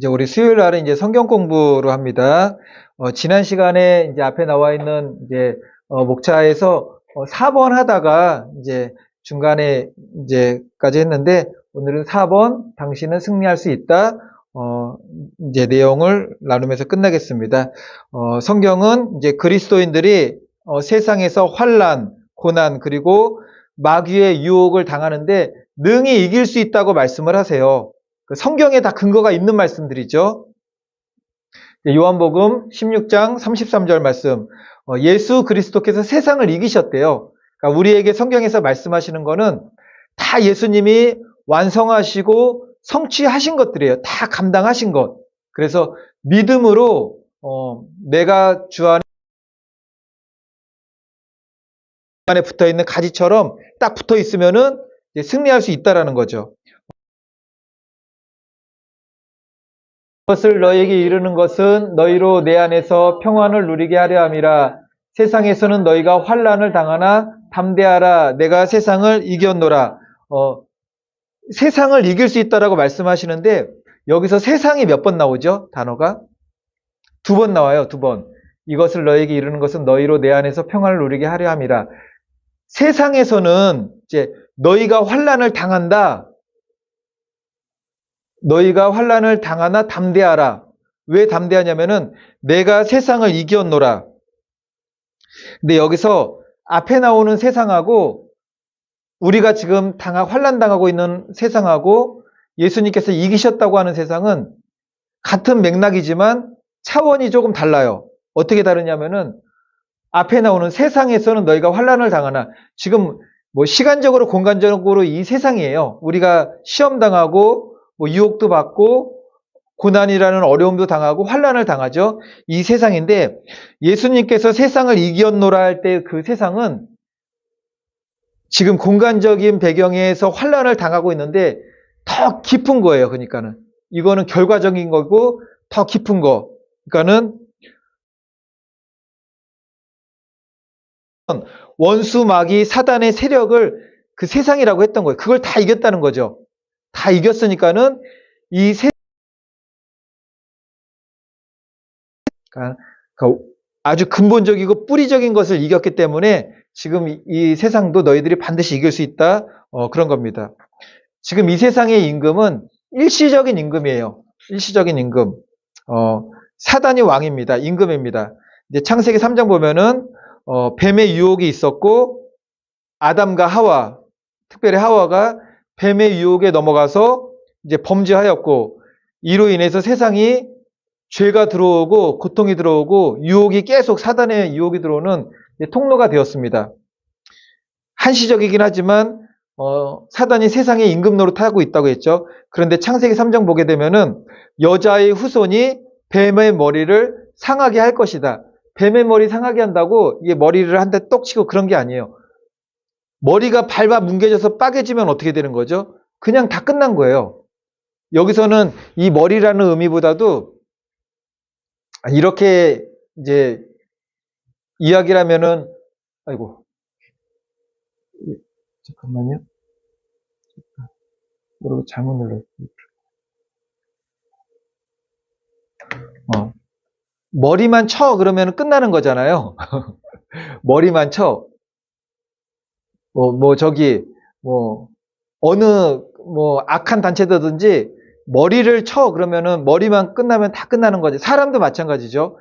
이제 우리 수요일 날은 이제 성경 공부로 합니다. 지난 시간에 이제 앞에 나와 있는 이제 목차에서 4번 하다가 이제 중간에 이제까지 했는데, 오늘은 4번 당신은 승리할 수 있다. 이제 내용을 나누면서 끝나겠습니다. 성경은 이제 그리스도인들이 세상에서 환난, 고난, 그리고 마귀의 유혹을 당하는데 능히 이길 수 있다고 말씀을 하세요. 성경에 다 근거가 있는 말씀들이죠. 요한복음 16장 33절 말씀, 예수 그리스도께서 세상을 이기셨대요. 그러니까 우리에게 성경에서 말씀하시는 거는 다 예수님이 완성하시고 성취하신 것들이에요. 다 감당하신 것. 그래서 믿음으로 내가 주 안에 붙어 있는 가지처럼 딱 붙어 있으면은 승리할 수 있다라는 거죠. 것을 너에게 이르는 것은 너희로 내 안에서 평안을 누리게 하려 함이라. 세상에서는 너희가 환난을 당하나 담대하라. 내가 세상을 이겼노라. 세상을 이길 수 있다라고 말씀하시는데, 여기서 세상이 몇 번 나오죠? 단어가 2번 나와요. 2번. 이것을 너에게 이르는 것은 너희로 내 안에서 평안을 누리게 하려 함이라. 세상에서는 이제 너희가 환난을 당한다. 너희가 환난을 당하나 담대하라. 왜 담대하냐면은 내가 세상을 이겼노라. 근데 여기서 앞에 나오는 세상하고 우리가 지금 환난 당하고 있는 세상하고 예수님께서 이기셨다고 하는 세상은 같은 맥락이지만 차원이 조금 달라요. 어떻게 다르냐면은 앞에 나오는 세상에서는 너희가 환난을 당하나, 지금 뭐 시간적으로 공간적으로 이 세상이에요. 우리가 시험 당하고 유혹도 받고 고난이라는 어려움도 당하고 환난을 당하죠. 이 세상인데, 예수님께서 세상을 이겼노라 할 때 그 세상은 지금 공간적인 배경에서 환난을 당하고 있는데 더 깊은 거예요. 그러니까는 이거는 결과적인 거고 더 깊은 거. 그러니까는 원수 마귀 사단의 세력을 그 세상이라고 했던 거예요. 그걸 다 이겼다는 거죠. 다 이겼으니까는 이 그러니까 아주 근본적이고 뿌리적인 것을 이겼기 때문에 지금 이 세상도 너희들이 반드시 이길 수 있다. 그런 겁니다. 지금 이 세상의 임금은 일시적인 임금이에요. 일시적인 임금. 사단이 왕입니다. 임금입니다. 이제 창세기 3장 보면은 뱀의 유혹이 있었고, 아담과 하와, 특별히 하와가 뱀의 유혹에 넘어가서 이제 범죄하였고, 이로 인해서 세상이 죄가 들어오고 고통이 들어오고 유혹이 계속, 사단의 유혹이 들어오는 통로가 되었습니다. 한시적이긴 하지만 사단이 세상의 임금 노릇하고 있다고 했죠. 그런데 창세기 3장 보게 되면은 여자의 후손이 뱀의 머리를 상하게 할 것이다. 뱀의 머리 상하게 한다고 이게 머리를 한 대 똑 치고 그런 게 아니에요. 머리가 밟아 뭉개져서 빠개지면 어떻게 되는 거죠? 그냥 다 끝난 거예요. 여기서는 이 머리라는 의미보다도 이렇게 이제 이야기를 하면은, 아이고, 잠깐만요. 모르고 잘못 눌렀어요. 머리만 쳐 그러면 끝나는 거잖아요. 머리만 쳐. 어느 악한 단체든지 머리를 쳐 그러면은 머리만 끝나면 다 끝나는 거지. 사람도 마찬가지죠.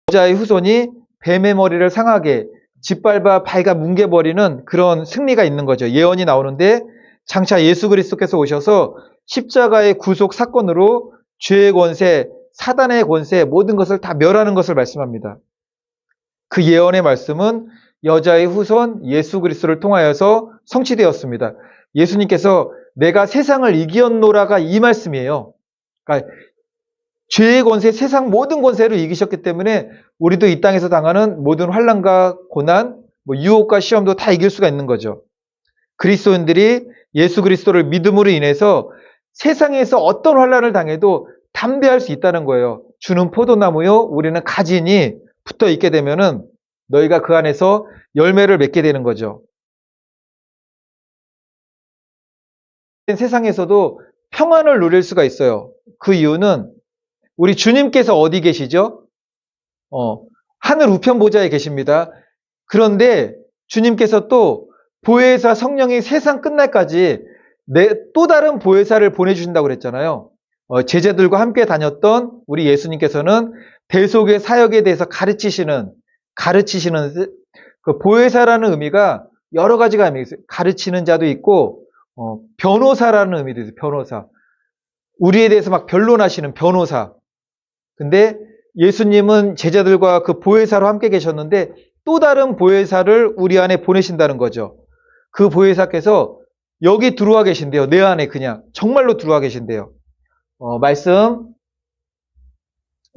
여자의 후손이 뱀의 머리를 상하게 짓밟아 발가 뭉개버리는 그런 승리가 있는 거죠. 예언이 나오는데, 장차 예수 그리스도께서 오셔서 십자가의 구속 사건으로 죄의 권세, 사단의 권세, 모든 것을 다 멸하는 것을 말씀합니다. 그 예언의 말씀은 여자의 후손 예수 그리스도를 통하여서 성취되었습니다. 예수님께서 내가 세상을 이겼노라가 이 말씀이에요. 그러니까 죄의 권세, 세상 모든 권세를 이기셨기 때문에 우리도 이 땅에서 당하는 모든 환난과 고난, 유혹과 시험도 다 이길 수가 있는 거죠. 그리스도인들이 예수 그리스도를 믿음으로 인해서 세상에서 어떤 환난을 당해도 담대할 수 있다는 거예요. 주는 포도나무요, 우리는 가지니 붙어 있게 되면은 너희가 그 안에서 열매를 맺게 되는 거죠. 세상에서도 평안을 누릴 수가 있어요. 그 이유는 우리 주님께서 어디 계시죠? 하늘 우편 보좌에 계십니다. 그런데 주님께서 또 보혜사 성령이 세상 끝날까지 또 다른 보혜사를 보내주신다고 그랬잖아요. 제자들과 함께 다녔던 우리 예수님께서는 대속의 사역에 대해서 가르치시는 그 보혜사라는 의미가 여러 가지가 의미가 있어요. 가르치는 자도 있고 변호사라는 의미도 있어요. 변호사. 우리에 대해서 막 변론하시는 변호사. 근데 예수님은 제자들과 그 보혜사로 함께 계셨는데 또 다른 보혜사를 우리 안에 보내신다는 거죠. 그 보혜사께서 여기 들어와 계신대요. 내 안에 그냥 정말로 들어와 계신대요. 말씀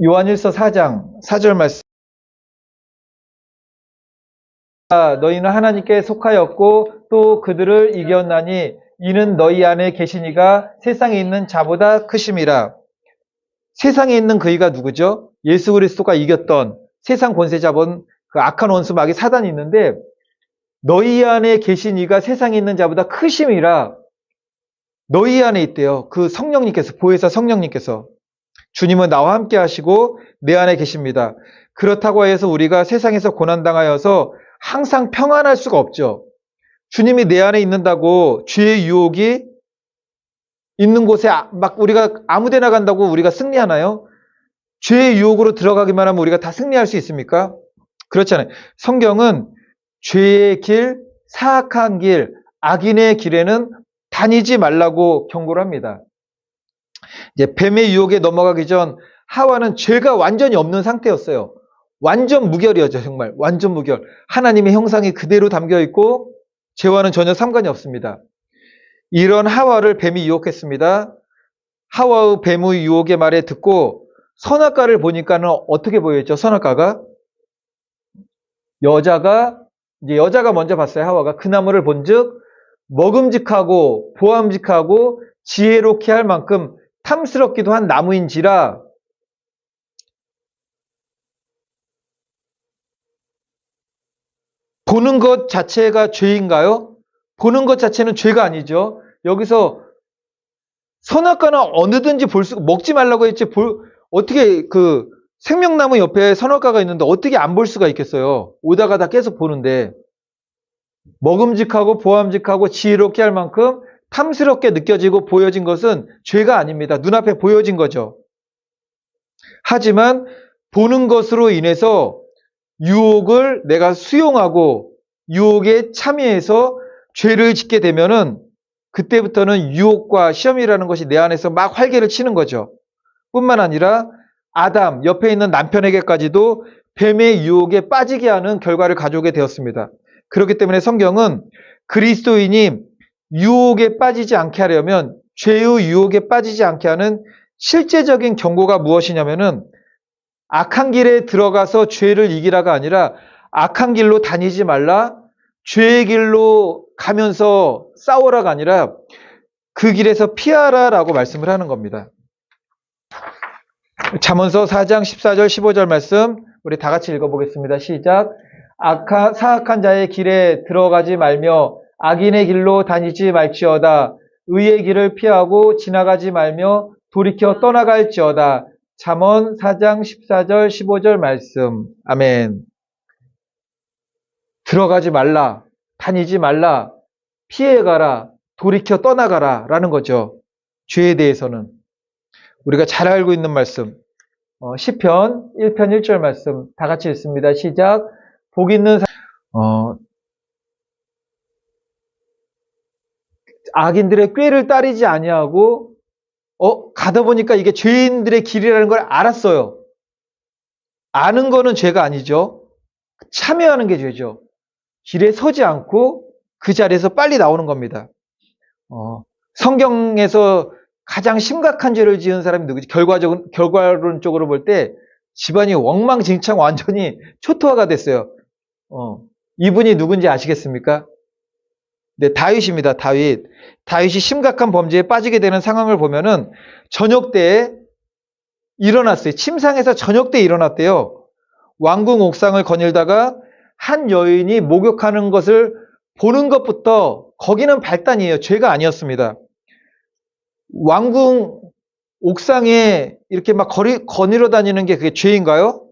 요한일서 4장 4절 말씀. 너희는 하나님께 속하였고 또 그들을 이겼나니 이는 너희 안에 계신 이가 세상에 있는 자보다 크심이라. 세상에 있는 그이가 누구죠? 예수 그리스도가 이겼던 세상 권세 잡은 그 악한 원수 마귀 사단이 있는데 너희 안에 계신 이가 세상에 있는 자보다 크심이라. 너희 안에 있대요. 그 성령님께서, 보혜사 성령님께서. 주님은 나와 함께 하시고 내 안에 계십니다. 그렇다고 해서 우리가 세상에서 고난당하여서 항상 평안할 수가 없죠. 주님이 내 안에 있는다고 죄의 유혹이 있는 곳에 막 우리가 아무데나 간다고 우리가 승리하나요? 죄의 유혹으로 들어가기만 하면 우리가 다 승리할 수 있습니까? 그렇잖아요. 성경은 죄의 길, 사악한 길, 악인의 길에는 다니지 말라고 경고를 합니다. 이제 뱀의 유혹에 넘어가기 전 하와는 죄가 완전히 없는 상태였어요. 완전 무결이었죠. 정말 완전 무결. 하나님의 형상이 그대로 담겨 있고 죄와는 전혀 상관이 없습니다. 이런 하와를 뱀이 유혹했습니다. 하와의 뱀의 유혹의 말에 듣고 선악과를 보니까는 어떻게 보였죠? 선악과가 여자가 먼저 봤어요. 하와가 그 나무를 본즉 먹음직하고 보암직하고 지혜롭게 할 만큼 탐스럽기도 한 나무인지라. 보는 것 자체가 죄인가요? 보는 것 자체는 죄가 아니죠. 여기서 선악과는 어느든지 먹지 말라고 했지, 어떻게 그 생명나무 옆에 선악과가 있는데 어떻게 안 볼 수가 있겠어요? 오다가 다 계속 보는데. 먹음직하고 보암직하고 지혜롭게 할 만큼 탐스럽게 느껴지고 보여진 것은 죄가 아닙니다. 눈앞에 보여진 거죠. 하지만 보는 것으로 인해서 유혹을 내가 수용하고 유혹에 참여해서 죄를 짓게 되면은 그때부터는 유혹과 시험이라는 것이 내 안에서 막 활개를 치는 거죠. 뿐만 아니라 아담, 옆에 있는 남편에게까지도 뱀의 유혹에 빠지게 하는 결과를 가져오게 되었습니다. 그렇기 때문에 성경은 그리스도인이 유혹에 빠지지 않게 하려면, 죄의 유혹에 빠지지 않게 하는 실제적인 경고가 무엇이냐면은 악한 길에 들어가서 죄를 이기라가 아니라 악한 길로 다니지 말라, 죄의 길로 가면서 싸우라가 아니라 그 길에서 피하라라고 말씀을 하는 겁니다. 잠언서 4장 14절 15절 말씀 우리 다 같이 읽어보겠습니다. 시작. 사악한 자의 길에 들어가지 말며 악인의 길로 다니지 말지어다. 의의 길을 피하고 지나가지 말며 돌이켜 떠나갈지어다. 잠언 4장 14절 15절 말씀. 아멘. 들어가지 말라, 다니지 말라, 피해가라, 돌이켜 떠나가라 라는 거죠. 죄에 대해서는. 우리가 잘 알고 있는 말씀. 시편 1편 1절 말씀 다 같이 읽습니다. 시작. 복 있는 악인들의 꾀를 따르지 아니하고 가다 보니까 이게 죄인들의 길이라는 걸 알았어요. 아는 거는 죄가 아니죠. 참여하는 게 죄죠. 길에 서지 않고 그 자리에서 빨리 나오는 겁니다. 성경에서 가장 심각한 죄를 지은 사람이 누구지? 결과론적으로 볼 때 집안이 엉망진창 완전히 초토화가 됐어요. 이분이 누군지 아시겠습니까? 네, 다윗입니다. 다윗이 심각한 범죄에 빠지게 되는 상황을 보면은 저녁 때에 일어났어요. 침상에서 저녁 때에 일어났대요. 왕궁 옥상을 거닐다가 한 여인이 목욕하는 것을 보는 것부터 거기는 발단이에요. 죄가 아니었습니다. 왕궁 옥상에 이렇게 막 거닐어 다니는 게 그게 죄인가요?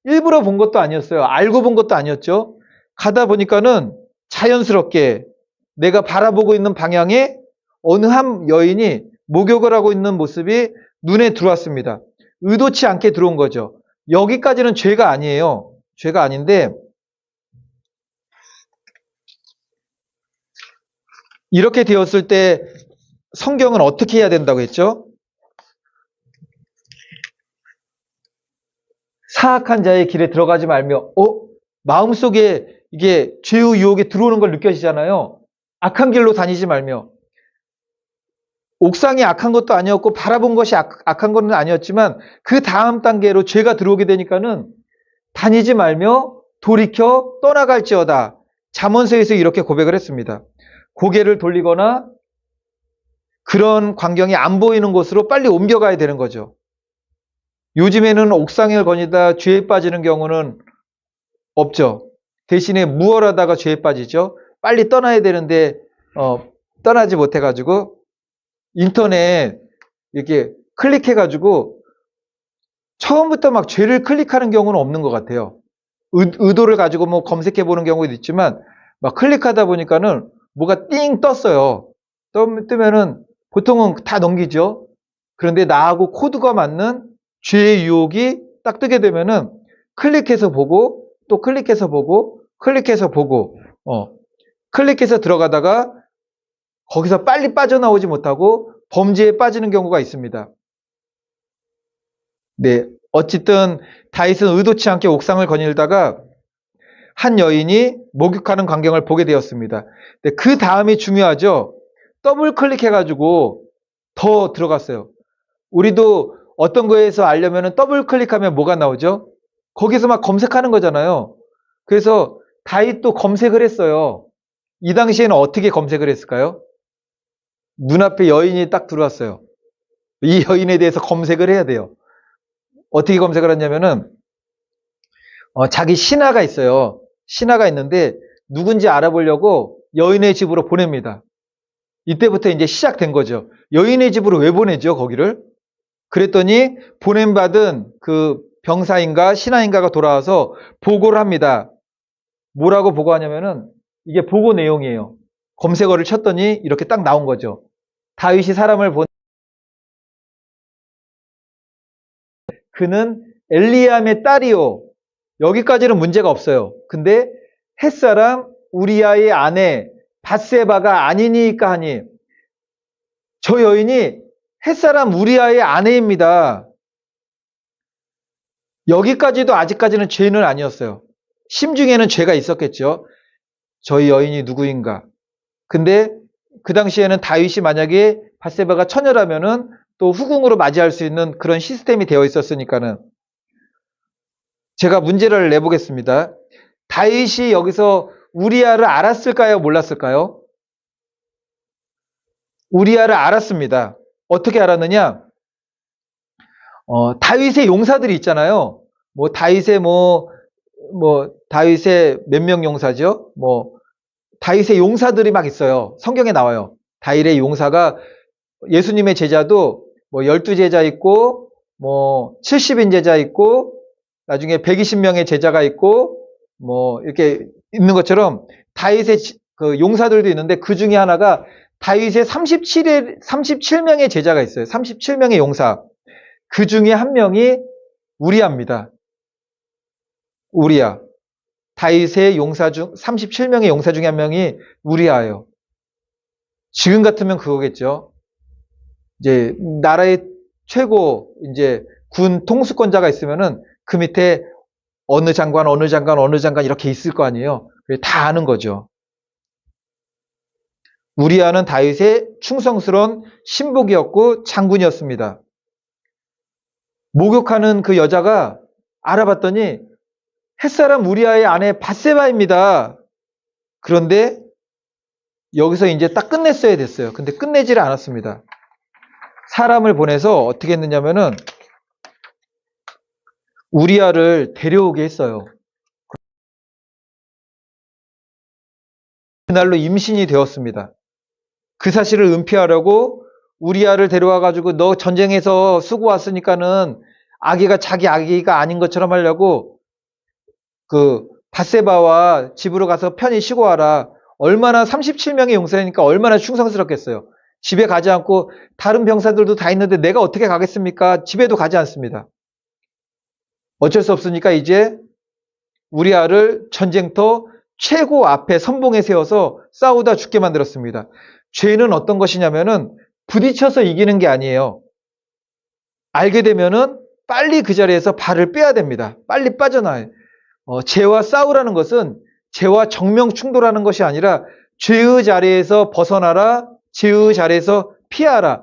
일부러 본 것도 아니었어요. 알고 본 것도 아니었죠. 가다 보니까는 자연스럽게 내가 바라보고 있는 방향에 어느 한 여인이 목욕을 하고 있는 모습이 눈에 들어왔습니다. 의도치 않게 들어온 거죠. 여기까지는 죄가 아니에요. 죄가 아닌데 이렇게 되었을 때 성경은 어떻게 해야 된다고 했죠? 사악한 자의 길에 들어가지 말며 마음속에 이게 죄의 유혹에 들어오는 걸 느껴지잖아요. 악한 길로 다니지 말며 옥상이 악한 것도 아니었고 바라본 것이 악한 것은 아니었지만 그 다음 단계로 죄가 들어오게 되니까는 다니지 말며 돌이켜 떠나갈지어다. 잠언서에서 이렇게 고백을 했습니다. 고개를 돌리거나 그런 광경이 안 보이는 곳으로 빨리 옮겨가야 되는 거죠. 요즘에는 옥상을 거니다 죄에 빠지는 경우는 없죠. 대신에 무얼하다가 죄에 빠지죠. 빨리 떠나야 되는데 떠나지 못해가지고 인터넷 이렇게 클릭해가지고 처음부터 막 죄를 클릭하는 경우는 없는 것 같아요. 의도를 가지고 뭐 검색해보는 경우도 있지만 막 클릭하다 보니까는 뭐가 띵 떴어요. 뜨면은 보통은 다 넘기죠. 그런데 나하고 코드가 맞는 죄의 유혹이 딱 뜨게 되면은 클릭해서 보고 또 클릭해서 보고 클릭해서 보고 클릭해서 들어가다가 거기서 빨리 빠져나오지 못하고 범죄에 빠지는 경우가 있습니다. 네, 어쨌든 다윗은 의도치 않게 옥상을 거닐다가 한 여인이 목욕하는 광경을 보게 되었습니다. 네, 그 다음이 중요하죠. 더블 클릭해가지고 더 들어갔어요. 우리도 어떤 거에서 알려면 더블 클릭하면 뭐가 나오죠? 거기서 막 검색하는 거잖아요. 그래서 다윗도 검색을 했어요. 이 당시에는 어떻게 검색을 했을까요? 눈앞에 여인이 딱 들어왔어요. 이 여인에 대해서 검색을 해야 돼요. 어떻게 검색을 했냐면은 자기 신하가 있어요. 신하가 있는데 누군지 알아보려고 여인의 집으로 보냅니다. 이때부터 이제 시작된 거죠. 여인의 집으로 왜 보내죠, 거기를? 그랬더니 보냄받은 그 병사인가 신하인가가 돌아와서 보고를 합니다. 뭐라고 보고하냐면은 이게 보고 내용이에요. 검색어를 쳤더니 이렇게 딱 나온 거죠. 다윗이 사람을 본 그는 엘리암의 딸이요. 여기까지는 문제가 없어요. 근데 햇사람 우리아의 아내 밧세바가 아니니까 하니 저 여인이 햇사람 우리아의 아내입니다. 여기까지도 아직까지는 죄는 아니었어요. 심중에는 죄가 있었겠죠. 저희 여인이 누구인가. 근데 그 당시에는 다윗이 만약에 밧세바가 처녀라면은 또 후궁으로 맞이할 수 있는 그런 시스템이 되어 있었으니까는 제가 문제를 내보겠습니다. 다윗이 여기서 우리아를 알았을까요? 몰랐을까요? 우리아를 알았습니다. 어떻게 알았느냐? 다윗의 용사들이 있잖아요. 다윗의 다윗의 몇 명 용사죠? 다윗의 용사들이 막 있어요. 성경에 나와요. 다윗의 용사가 예수님의 제자도 12제자 있고 70인 제자 있고 나중에 120명의 제자가 있고 이렇게 있는 것처럼 다윗의 그 용사들도 있는데 그 중에 하나가 다윗의 37명의 제자가 있어요. 37명의 용사. 그 중에 한 명이 우리아입니다. 우리아. 다윗의 용사 중 37명의 용사 중에 한 명이 우리아예요. 지금 같으면 그거겠죠. 이제 나라의 최고 이제 군 통수권자가 있으면은 그 밑에 어느 장관 이렇게 있을 거 아니에요. 다 아는 거죠. 우리아는 다윗의 충성스러운 신복이었고 장군이었습니다. 목욕하는 그 여자가 알아봤더니 햇사람 우리아의 아내 밧세바입니다. 그런데 여기서 이제 딱 끝냈어야 됐어요. 근데 끝내지를 않았습니다. 사람을 보내서 어떻게 했느냐면은 우리아를 데려오게 했어요. 그날로 임신이 되었습니다. 그 사실을 은폐하려고 우리아를 데려와가지고 너 전쟁에서 쓰고 왔으니까는 아기가 자기 아기가 아닌 것처럼 하려고 그 밧세바와 집으로 가서 편히 쉬고 와라. 얼마나 37명의 용사니까 얼마나 충성스럽겠어요. 집에 가지 않고 다른 병사들도 다 있는데 내가 어떻게 가겠습니까? 집에도 가지 않습니다. 어쩔 수 없으니까 이제 우리아를 전쟁터 최고 앞에 선봉에 세워서 싸우다 죽게 만들었습니다. 죄는 어떤 것이냐면은 부딪혀서 이기는 게 아니에요. 알게 되면은 빨리 그 자리에서 발을 빼야 됩니다. 빨리 빠져나와요. 죄와 싸우라는 것은 죄와 정면 충돌하는 것이 아니라 죄의 자리에서 벗어나라, 죄의 자리에서 피하라.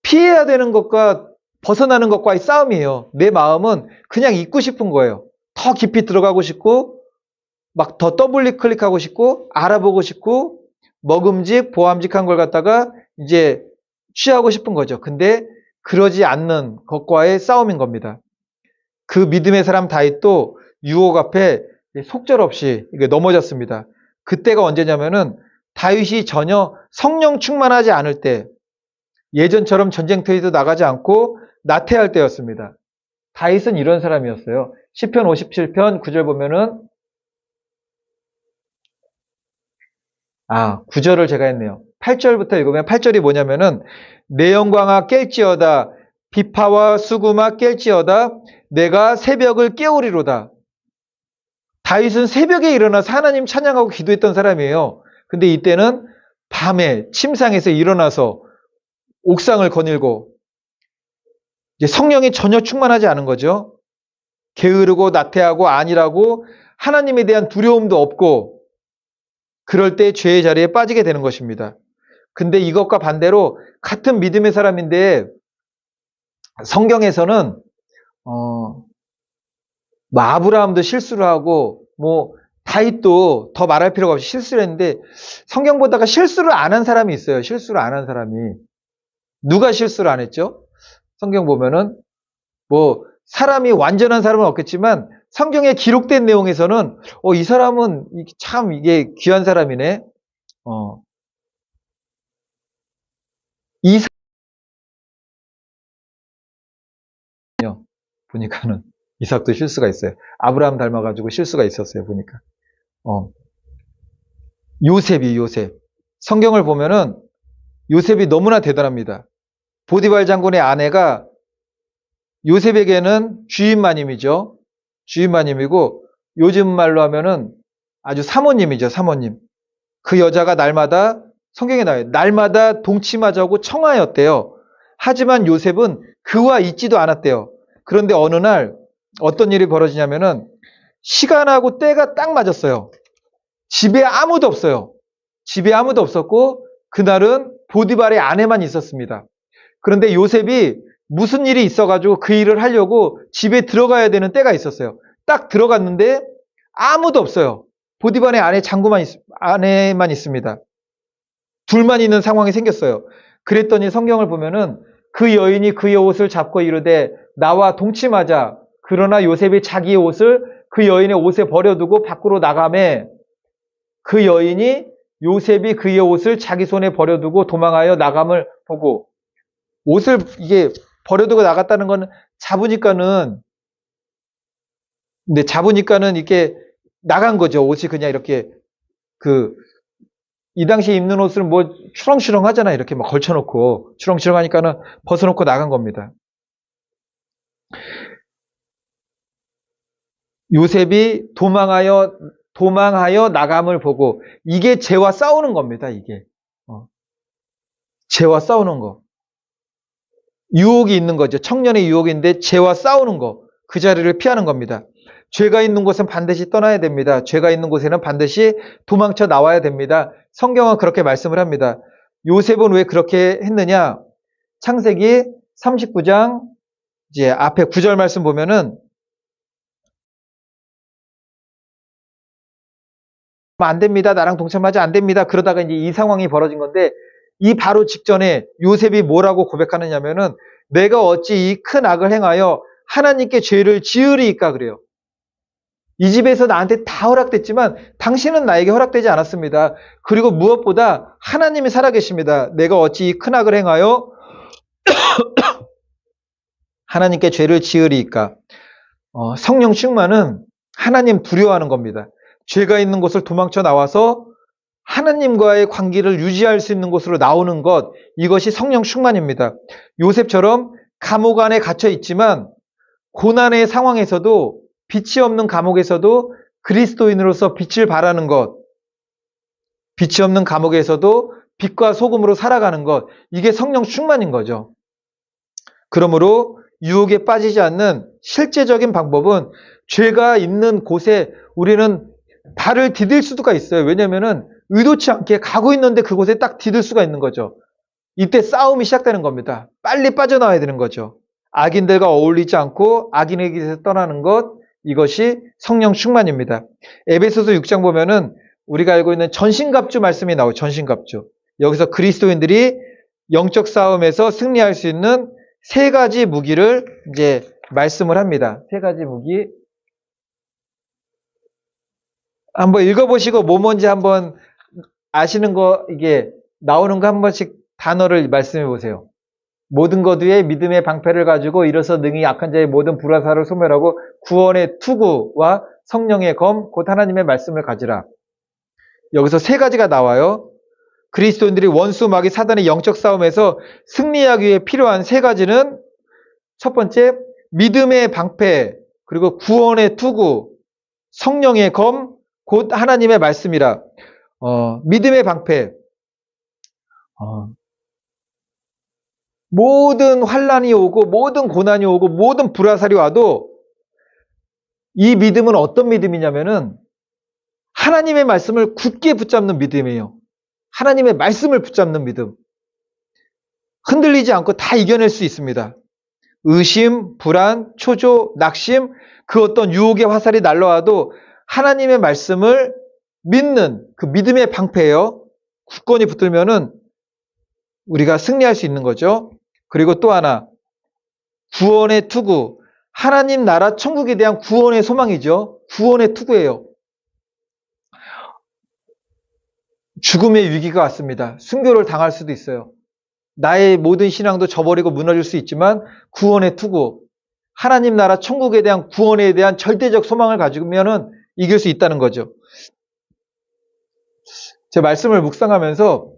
피해야 되는 것과 벗어나는 것과의 싸움이에요. 내 마음은 그냥 잊고 싶은 거예요. 더 깊이 들어가고 싶고 막 더 더블 클릭하고 싶고 알아보고 싶고 먹음직, 보암직한 걸 갖다가 이제 취하고 싶은 거죠. 근데 그러지 않는 것과의 싸움인 겁니다. 그 믿음의 사람 다윗도 유혹 앞에 속절없이 넘어졌습니다. 그때가 언제냐면은 다윗이 전혀 성령 충만하지 않을 때, 예전처럼 전쟁터에도 나가지 않고 나태할 때였습니다. 다윗은 이런 사람이었어요. 시편 57편 9절 보면은 9절을 제가 했네요. 8절부터 읽으면 8절이 뭐냐면은 내 영광아 깰지어다 비파와 수구마 깰지어다 내가 새벽을 깨우리로다. 다윗은 새벽에 일어나서 하나님 찬양하고 기도했던 사람이에요. 근데 이때는 밤에 침상에서 일어나서 옥상을 거닐고 이제 성령이 전혀 충만하지 않은 거죠. 게으르고 나태하고 안일하고 하나님에 대한 두려움도 없고 그럴 때 죄의 자리에 빠지게 되는 것입니다. 근데 이것과 반대로 같은 믿음의 사람인데 성경에서는 아브라함도 실수를 하고 다윗도 더 말할 필요가 없이 실수를 했는데 성경 보다가 실수를 안 한 사람이 있어요. 실수를 안 한 사람이. 누가 실수를 안 했죠? 성경 보면은 사람이 완전한 사람은 없겠지만 성경에 기록된 내용에서는 이 사람은 참 이게 귀한 사람이네. 이삭 보니까는 이삭도 실수가 있어요. 아브라함 닮아가지고 실수가 있었어요. 보니까. 요셉. 성경을 보면은 요셉이 너무나 대단합니다. 보디발 장군의 아내가 요셉에게는 주인마님이죠. 주인마님이고 요즘 말로 하면은 아주 사모님이죠. 사모님. 그 여자가 날마다 성경에 나와요. 날마다 동침하자고 청하였대요. 하지만 요셉은 그와 있지도 않았대요. 그런데 어느 날 어떤 일이 벌어지냐면은 시간하고 때가 딱 맞았어요. 집에 아무도 없어요. 집에 아무도 없었고 그날은 보디발의 아내만 있었습니다. 그런데 요셉이 무슨 일이 있어가지고 그 일을 하려고 집에 들어가야 되는 때가 있었어요. 딱 들어갔는데 아무도 없어요. 보디발의 아내만 있습니다. 둘만 있는 상황이 생겼어요. 그랬더니 성경을 보면은 그 여인이 그의 옷을 잡고 이르되 나와 동침하자. 그러나 요셉이 자기의 옷을 그 여인의 옷에 버려두고 밖으로 나가매 그 여인이 요셉이 그의 옷을 자기 손에 버려두고 도망하여 나감을 보고 옷을 이게 버려두고 나갔다는 건 잡으니까는 이렇게 나간 거죠. 옷이 그냥 이렇게 이 당시에 입는 옷을 추렁추렁 하잖아. 이렇게 막 걸쳐놓고 추렁추렁 하니까는 벗어놓고 나간 겁니다. 요셉이 도망하여 나감을 보고 이게 죄와 싸우는 겁니다. 이게 죄와 싸우는 거. 유혹이 있는 거죠. 청년의 유혹인데 죄와 싸우는 거. 그 자리를 피하는 겁니다. 죄가 있는 곳은 반드시 떠나야 됩니다. 죄가 있는 곳에는 반드시 도망쳐 나와야 됩니다. 성경은 그렇게 말씀을 합니다. 요셉은 왜 그렇게 했느냐? 창세기 39장 이제 앞에 9절 말씀 보면은 안 됩니다. 나랑 동참하지 안 됩니다. 그러다가 이제 이 상황이 벌어진 건데 이 바로 직전에 요셉이 뭐라고 고백하느냐면은 내가 어찌 이 큰 악을 행하여 하나님께 죄를 지으리이까 그래요. 이 집에서 나한테 다 허락됐지만 당신은 나에게 허락되지 않았습니다. 그리고 무엇보다 하나님이 살아계십니다. 내가 어찌 이 큰 악을 행하여 하나님께 죄를 지으리이까. 성령 충만은 하나님 두려워하는 겁니다. 죄가 있는 곳을 도망쳐 나와서 하나님과의 관계를 유지할 수 있는 곳으로 나오는 것, 이것이 성령 충만입니다. 요셉처럼 감옥 안에 갇혀 있지만 고난의 상황에서도, 빛이 없는 감옥에서도 그리스도인으로서 빛을 발하는 것, 빛이 없는 감옥에서도 빛과 소금으로 살아가는 것, 이게 성령 충만인 거죠. 그러므로 유혹에 빠지지 않는 실제적인 방법은 죄가 있는 곳에 우리는 발을 디딜 수가 있어요. 왜냐하면 의도치 않게 가고 있는데 그곳에 딱 디딜 수가 있는 거죠. 이때 싸움이 시작되는 겁니다. 빨리 빠져나와야 되는 거죠. 악인들과 어울리지 않고 악인에게서 떠나는 것, 이것이 성령 충만입니다. 에베소서 6장 보면은 우리가 알고 있는 전신갑주 말씀이 나오죠. 전신갑주. 여기서 그리스도인들이 영적 싸움에서 승리할 수 있는 세 가지 무기를 이제 말씀을 합니다. 세 가지 무기. 한번 읽어보시고 뭐 뭔지 한번 아시는 거, 이게 나오는 거 한 번씩 단어를 말씀해 보세요. 모든 것 위에 믿음의 방패를 가지고 일어서 능히 약한 자의 모든 불화살을 소멸하고 구원의 투구와 성령의 검, 곧 하나님의 말씀을 가지라. 여기서 세 가지가 나와요. 그리스도인들이 원수 마귀 사단의 영적 싸움에서 승리하기 위해 필요한 세 가지는, 첫 번째, 믿음의 방패, 그리고 구원의 투구, 성령의 검, 곧 하나님의 말씀이라. 믿음의 방패. 모든 환난이 오고 모든 고난이 오고 모든 불화살이 와도 이 믿음은 어떤 믿음이냐면은 하나님의 말씀을 굳게 붙잡는 믿음이에요. 하나님의 말씀을 붙잡는 믿음. 흔들리지 않고 다 이겨낼 수 있습니다. 의심, 불안, 초조, 낙심, 그 어떤 유혹의 화살이 날라와도 하나님의 말씀을 믿는 그 믿음의 방패예요. 굳건히 붙들면은 우리가 승리할 수 있는 거죠. 그리고 또 하나, 구원의 투구. 하나님 나라 천국에 대한 구원의 소망이죠. 구원의 투구예요. 죽음의 위기가 왔습니다. 순교를 당할 수도 있어요. 나의 모든 신앙도 저버리고 무너질 수 있지만 구원의 투구, 하나님 나라 천국에 대한 구원에 대한 절대적 소망을 가지면은 이길 수 있다는 거죠. 제 말씀을 묵상하면서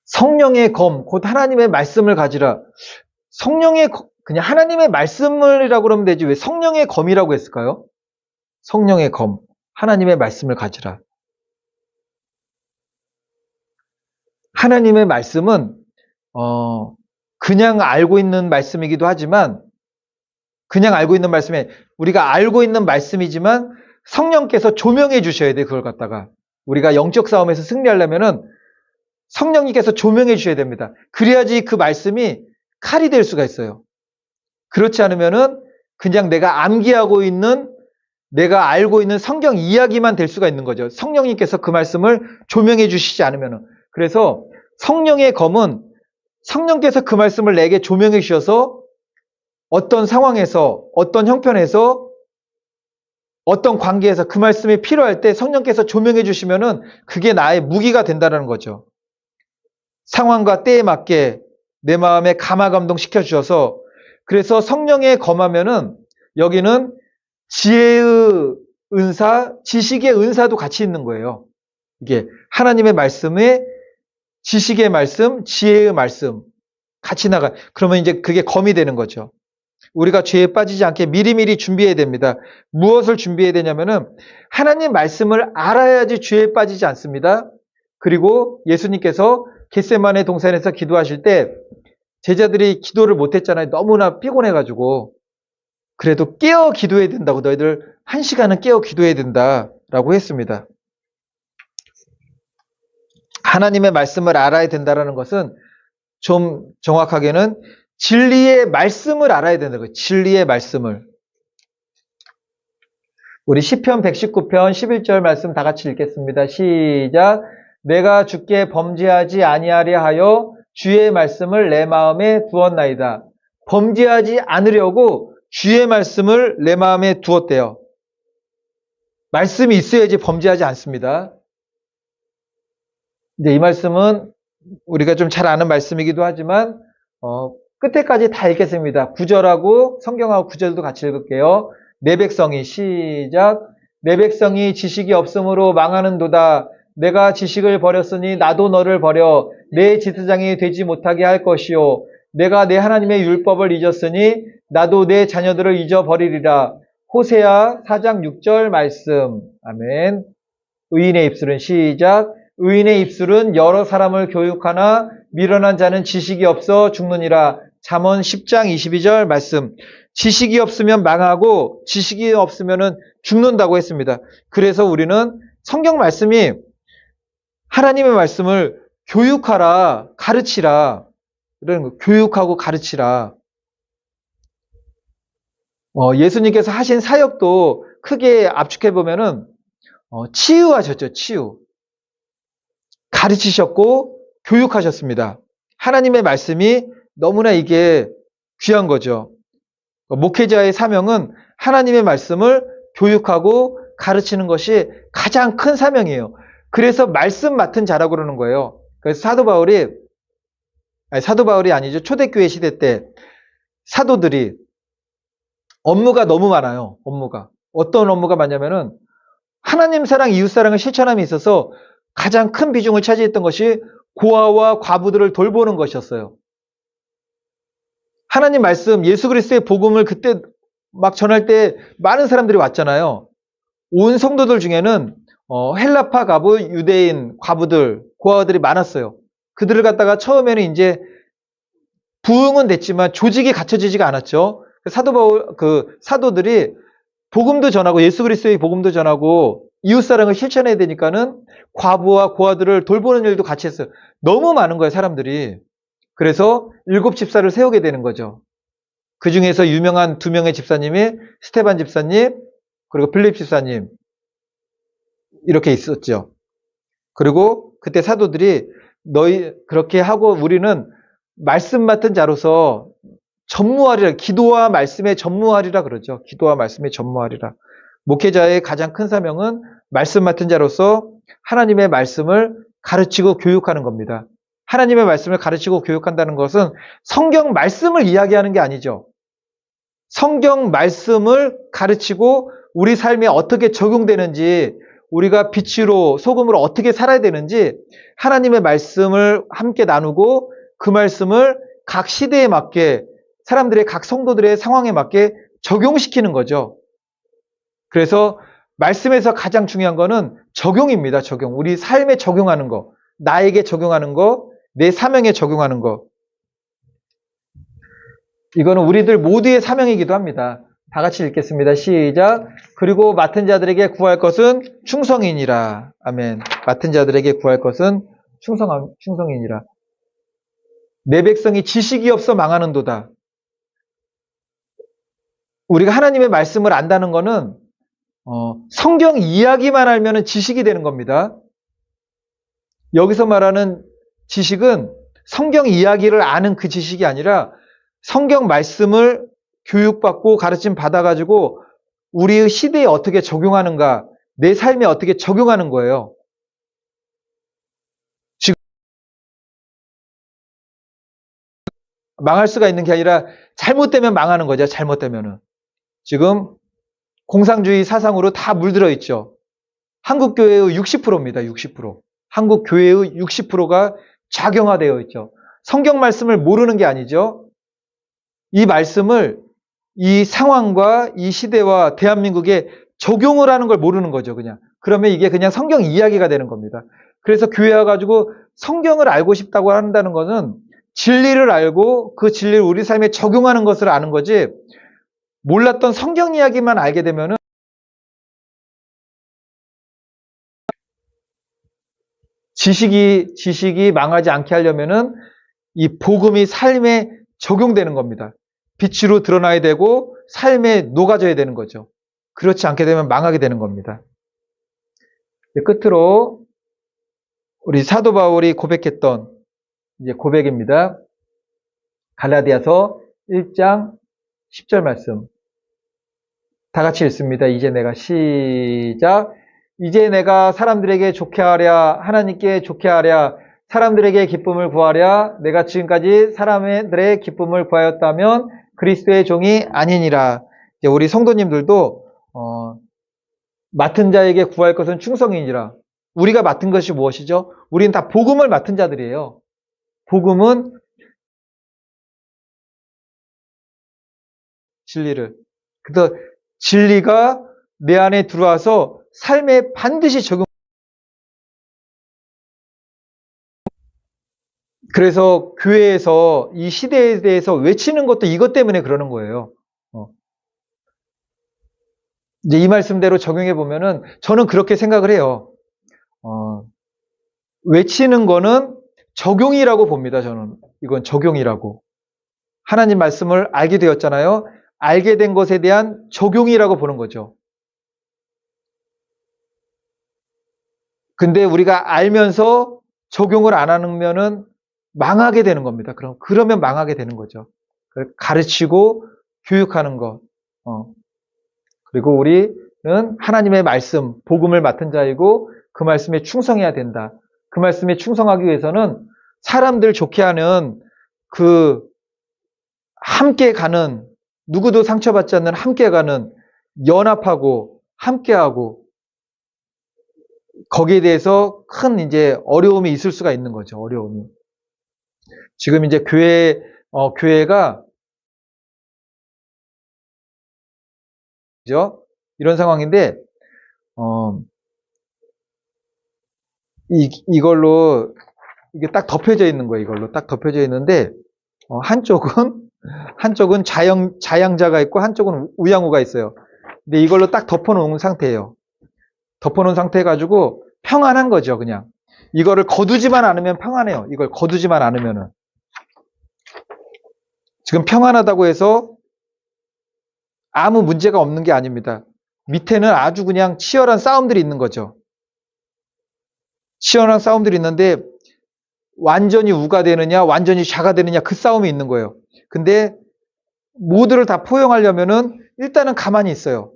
성령의 검, 곧 하나님의 말씀을 가지라. 그냥 하나님의 말씀을이라고 그러면 되지 왜 성령의 검이라고 했을까요? 성령의 검, 하나님의 말씀을 가지라. 하나님의 말씀은 그냥 알고 있는 말씀이기도 하지만, 그냥 알고 있는 말씀에 우리가 알고 있는 말씀이지만 성령께서 조명해 주셔야 돼. 그걸 갖다가 우리가 영적 싸움에서 승리하려면은 성령님께서 조명해 주셔야 됩니다. 그래야지 그 말씀이 칼이 될 수가 있어요. 그렇지 않으면은 그냥 내가 암기하고 있는, 내가 알고 있는 성경 이야기만 될 수가 있는 거죠. 성령님께서 그 말씀을 조명해 주시지 않으면은. 그래서 성령의 검은 성령께서 그 말씀을 내게 조명해 주셔서 어떤 상황에서, 어떤 형편에서, 어떤 관계에서 그 말씀이 필요할 때 성령께서 조명해 주시면은 그게 나의 무기가 된다는 거죠. 상황과 때에 맞게 내 마음에 감화감동 시켜주셔서, 그래서 성령에 검하면은 여기는 지혜의 은사, 지식의 은사도 같이 있는 거예요. 이게 하나님의 말씀에 지식의 말씀, 지혜의 말씀 같이 나가. 그러면 이제 그게 검이 되는 거죠. 우리가 죄에 빠지지 않게 미리미리 준비해야 됩니다. 무엇을 준비해야 되냐면은 하나님 말씀을 알아야지 죄에 빠지지 않습니다. 그리고 예수님께서 겟세마네 동산에서 기도하실 때 제자들이 기도를 못했잖아요. 너무나 피곤해가지고. 그래도 깨어 기도해야 된다고, 너희들 1시간은 깨어 기도해야 된다라고 했습니다. 하나님의 말씀을 알아야 된다는 것은 좀 정확하게는 진리의 말씀을 알아야 된다는 거예요. 진리의 말씀을. 우리 시편 119편 11절 말씀 다 같이 읽겠습니다. 시작. 내가 주께 범죄하지 아니하려 하여 주의 말씀을 내 마음에 두었나이다. 범죄하지 않으려고 주의 말씀을 내 마음에 두었대요. 말씀이 있어야지 범죄하지 않습니다. 이제 이 말씀은 우리가 좀 잘 아는 말씀이기도 하지만 끝에까지 다 읽겠습니다. 구절하고 성경하고 구절도 같이 읽을게요. 내 백성이 시작. 내 백성이 지식이 없으므로 망하는도다. 내가 지식을 버렸으니 나도 너를 버려 내 제사장이 되지 못하게 할 것이요. 내가 내 하나님의 율법을 잊었으니 나도 내 자녀들을 잊어버리리라. 호세아 4장 6절 말씀. 아멘. 의인의 입술은 시작. 의인의 입술은 여러 사람을 교육하나 미련한 자는 지식이 없어 죽느니라. 잠언 10장 22절 말씀. 지식이 없으면 망하고 지식이 없으면 죽는다고 했습니다. 그래서 우리는 성경 말씀이 하나님의 말씀을 교육하라, 가르치라. 이런 거, 교육하고 가르치라. 예수님께서 하신 사역도 크게 압축해보면은, 치유하셨죠, 치유. 가르치셨고, 교육하셨습니다. 하나님의 말씀이 너무나 이게 귀한 거죠. 목회자의 사명은 하나님의 말씀을 교육하고 가르치는 것이 가장 큰 사명이에요. 그래서 말씀 맡은 자라고 그러는 거예요. 그래서 사도 바울이 아니죠. 초대교회 시대 때 사도들이 업무가 너무 많아요. 업무가. 어떤 업무가 많냐면은 하나님 사랑, 이웃 사랑을 실천함에 있어서 가장 큰 비중을 차지했던 것이 고아와 과부들을 돌보는 것이었어요. 하나님 말씀, 예수 그리스도의 복음을 그때 막 전할 때 많은 사람들이 왔잖아요. 온 성도들 중에는 헬라파 과부, 유대인 과부들, 고아들이 많았어요. 그들을 갖다가 처음에는 이제 부흥은 됐지만 조직이 갖춰지지가 않았죠. 사도들이 복음도 전하고 예수 그리스도의 복음도 전하고 이웃사랑을 실천해야 되니까는 과부와 고아들을 돌보는 일도 같이 했어요. 너무 많은 거예요, 사람들이. 그래서 7 집사를 세우게 되는 거죠. 그 중에서 유명한 2명의 집사님이 스테반 집사님, 그리고 빌립 집사님 이렇게 있었죠. 그리고 그때 사도들이 너희 그렇게 하고 우리는 말씀 맡은 자로서 전무하리라. 기도와 말씀에 전무하리라 그러죠. 기도와 말씀에 전무하리라. 목회자의 가장 큰 사명은 말씀 맡은 자로서 하나님의 말씀을 가르치고 교육하는 겁니다. 하나님의 말씀을 가르치고 교육한다는 것은 성경 말씀을 이야기하는 게 아니죠. 성경 말씀을 가르치고 우리 삶에 어떻게 적용되는지, 우리가 빛으로 소금으로 어떻게 살아야 되는지 하나님의 말씀을 함께 나누고 그 말씀을 각 시대에 맞게 사람들의 각 성도들의 상황에 맞게 적용시키는 거죠. 그래서 말씀에서 가장 중요한 거는 적용입니다. 적용. 우리 삶에 적용하는 거. 나에게 적용하는 거. 내 사명에 적용하는 거. 이거는 우리들 모두의 사명이기도 합니다. 다 같이 읽겠습니다. 시작. 그리고 맡은 자들에게 구할 것은 충성이니라. 아멘. 맡은 자들에게 구할 것은 충성이니라. 내 백성이 지식이 없어 망하는도다. 우리가 하나님의 말씀을 안다는 거는 성경 이야기만 알면 지식이 되는 겁니다. 여기서 말하는 지식은 성경 이야기를 아는 그 지식이 아니라 성경 말씀을 교육받고 가르침 받아가지고 우리의 시대에 어떻게 적용하는가, 내 삶에 어떻게 적용하는 거예요. 지금 망할 수가 있는 게 아니라 잘못되면 망하는 거죠. 잘못되면은. 지금 공산주의 사상으로 다 물들어 있죠. 한국 교회의 60%입니다. 60%. 한국 교회의 60%가 작용화되어 있죠. 성경 말씀을 모르는 게 아니죠. 이 말씀을 이 상황과 이 시대와 대한민국에 적용을 하는 걸 모르는 거죠, 그냥. 그러면 이게 그냥 성경 이야기가 되는 겁니다. 그래서 교회 와가지고 성경을 알고 싶다고 한다는 것은 진리를 알고 그 진리를 우리 삶에 적용하는 것을 아는 거지, 몰랐던 성경 이야기만 알게 되면은 지식이 망하지 않게 하려면은 이 복음이 삶에 적용되는 겁니다. 빛으로 드러나야 되고 삶에 녹아져야 되는 거죠. 그렇지 않게 되면 망하게 되는 겁니다. 끝으로 우리 사도 바울이 고백했던 이제 고백입니다. 갈라디아서 1장 10절 말씀. 다 같이 읽습니다. 이제 내가 시작. 이제 내가 사람들에게 좋게 하랴, 하나님께 좋게 하랴, 사람들에게 기쁨을 구하랴. 내가 지금까지 사람들의 기쁨을 구하였다면 그리스도의 종이 아니니라. 이제 우리 성도님들도 맡은 자에게 구할 것은 충성이니라. 우리가 맡은 것이 무엇이죠? 우리는 다 복음을 맡은 자들이에요. 복음은 진리를. 그래서 진리가 내 안에 들어와서 삶에 반드시 적용. 그래서 교회에서 이 시대에 대해서 외치는 것도 이것 때문에 그러는 거예요. 이제 이 말씀대로 적용해 보면은 저는 그렇게 생각을 해요. 외치는 거는 적용이라고 봅니다. 저는 이건 적용이라고. 하나님 말씀을 알게 되었잖아요. 알게 된 것에 대한 적용이라고 보는 거죠. 근데 우리가 알면서 적용을 안 하면은 망하게 되는 겁니다. 그러면 망하게 되는 거죠. 가르치고 교육하는 것. 그리고 우리는 하나님의 말씀, 복음을 맡은 자이고 그 말씀에 충성해야 된다. 그 말씀에 충성하기 위해서는 사람들 좋게 하는 그 함께 가는, 누구도 상처받지 않는 함께 가는, 연합하고 함께하고 거기에 대해서 큰 이제 어려움이 있을 수가 있는 거죠. 어려움이. 지금 이제 교회가 이런 상황인데, 이걸로 이게 딱 덮여져 있는 거예요. 이걸로 딱 덮여져 있는데, 한쪽은 자양자가 있고 한쪽은 우양우가 있어요. 근데 이걸로 딱 덮어놓은 상태예요. 덮어놓은 상태 해가지고 평안한 거죠, 그냥. 이거를 거두지만 않으면 평안해요. 이걸 거두지만 않으면은. 지금 평안하다고 해서 아무 문제가 없는 게 아닙니다. 밑에는 아주 그냥 치열한 싸움들이 있는 거죠. 치열한 싸움들이 있는데 완전히 우가 되느냐, 완전히 좌가 되느냐 그 싸움이 있는 거예요. 근데 모두를 다 포용하려면은 일단은 가만히 있어요.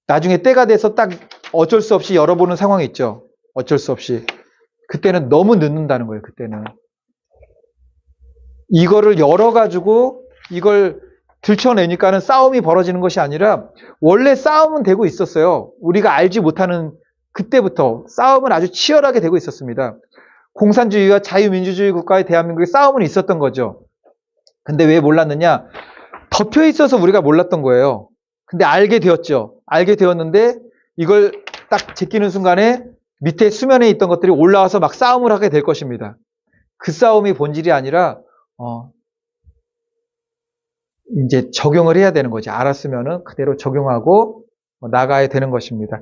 나중에 때가 돼서 딱 어쩔 수 없이 열어보는 상황이 있죠. 어쩔 수 없이. 그때는 너무 늦는다는 거예요. 그때는. 이거를 열어가지고 이걸 들춰내니까는 싸움이 벌어지는 것이 아니라 원래 싸움은 되고 있었어요. 우리가 알지 못하는 그때부터 싸움은 아주 치열하게 되고 있었습니다. 공산주의와 자유민주주의 국가의 대한민국의 싸움은 있었던 거죠. 근데 왜 몰랐느냐? 덮여 있어서 우리가 몰랐던 거예요. 근데 알게 되었죠. 알게 되었는데 이걸 딱 제끼는 순간에 밑에 수면에 있던 것들이 올라와서 막 싸움을 하게 될 것입니다. 그 싸움이 본질이 아니라 이제 적용을 해야 되는 거지. 알았으면은 그대로 적용하고 나가야 되는 것입니다.